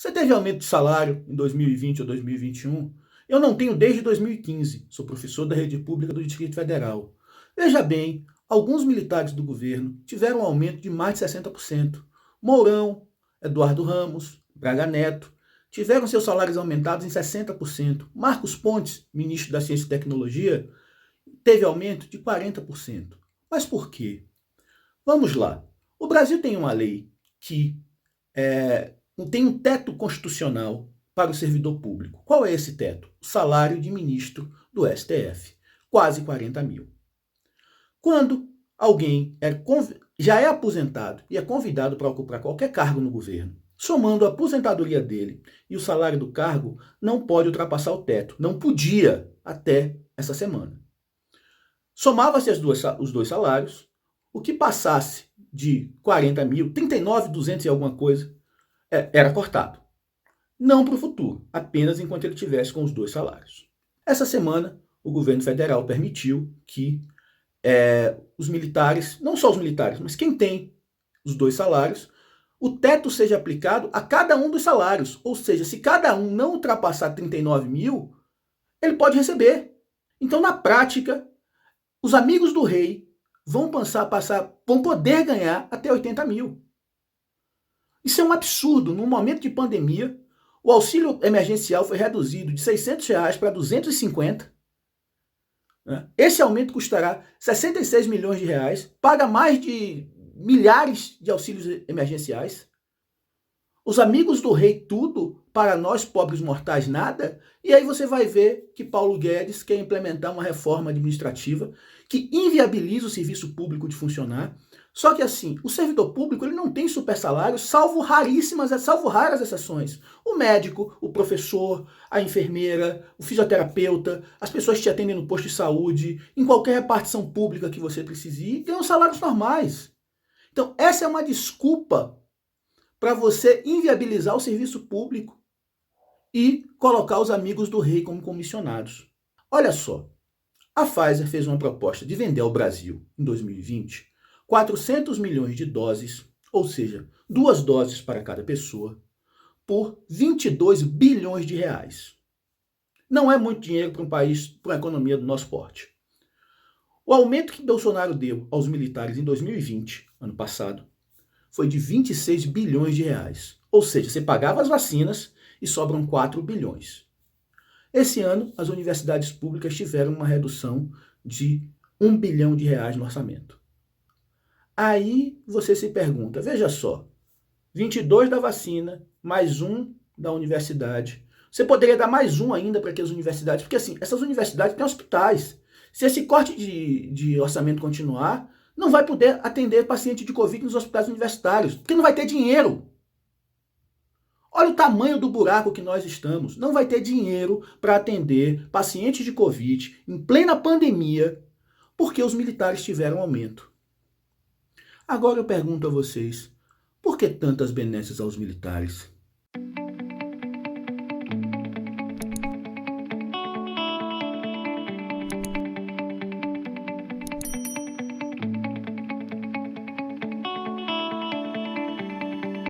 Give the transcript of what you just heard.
Você teve aumento de salário em 2020 ou 2021? Eu não tenho desde 2015. Sou professor da rede pública do Distrito Federal. Veja bem, alguns militares do governo tiveram um aumento de mais de 60%. Mourão, Eduardo Ramos, Braga Neto, tiveram seus salários aumentados em 60%. Marcos Pontes, ministro da Ciência e Tecnologia, teve aumento de 40%. Mas por quê? Vamos lá. O Brasil tem uma lei que tem um teto constitucional para o servidor público. Qual é esse teto? O salário de ministro do STF, quase 40 mil. Quando alguém já é aposentado e é convidado para ocupar qualquer cargo no governo, somando a aposentadoria dele e o salário do cargo, não pode ultrapassar o teto. Não podia até essa semana. Somava-se os dois salários, o que passasse de 40 mil, 39.200 e alguma coisa, era cortado. Não para o futuro, apenas enquanto ele tivesse com os dois salários. Essa semana, o governo federal permitiu que os militares, não só os militares, mas quem tem os dois salários, o teto seja aplicado a cada um dos salários. Ou seja, se cada um não ultrapassar 39 mil, ele pode receber. Então, na prática, os amigos do rei vão poder ganhar até 80 mil. Isso é um absurdo. No momento de pandemia, o auxílio emergencial foi reduzido de R$600 para 250. Esse aumento custará 66 milhões de reais, paga mais de milhares de auxílios emergenciais. Os amigos do rei tudo, para nós pobres mortais nada, e aí você vai ver que Paulo Guedes quer implementar uma reforma administrativa que inviabiliza o serviço público de funcionar. Só que assim, o servidor público ele não tem super salário, salvo raras exceções. O médico, o professor, a enfermeira, o fisioterapeuta, as pessoas que te atendem no posto de saúde, em qualquer repartição pública que você precise ir, ganham salários normais. Então, essa é uma desculpa para você inviabilizar o serviço público e colocar os amigos do rei como comissionados. Olha só, a Pfizer fez uma proposta de vender ao Brasil, em 2020, 400 milhões de doses, ou seja, 2 doses para cada pessoa, por 22 bilhões de reais. Não é muito dinheiro para um país, para uma economia do nosso porte. O aumento que Bolsonaro deu aos militares em 2020, ano passado, foi de 26 bilhões de reais. Ou seja, você pagava as vacinas e sobram 4 bilhões. Esse ano, as universidades públicas tiveram uma redução de 1 bilhão de reais no orçamento. Aí você se pergunta, veja só, 22 da vacina, mais 1 da universidade. Você poderia dar mais 1 ainda para aquelas universidades, porque assim, essas universidades têm hospitais. Se esse corte de orçamento continuar, não vai poder atender paciente de Covid nos hospitais universitários, porque não vai ter dinheiro. Olha o tamanho do buraco que nós estamos. Não vai ter dinheiro para atender pacientes de Covid em plena pandemia, porque os militares tiveram aumento. Agora eu pergunto a vocês, por que tantas benesses aos militares?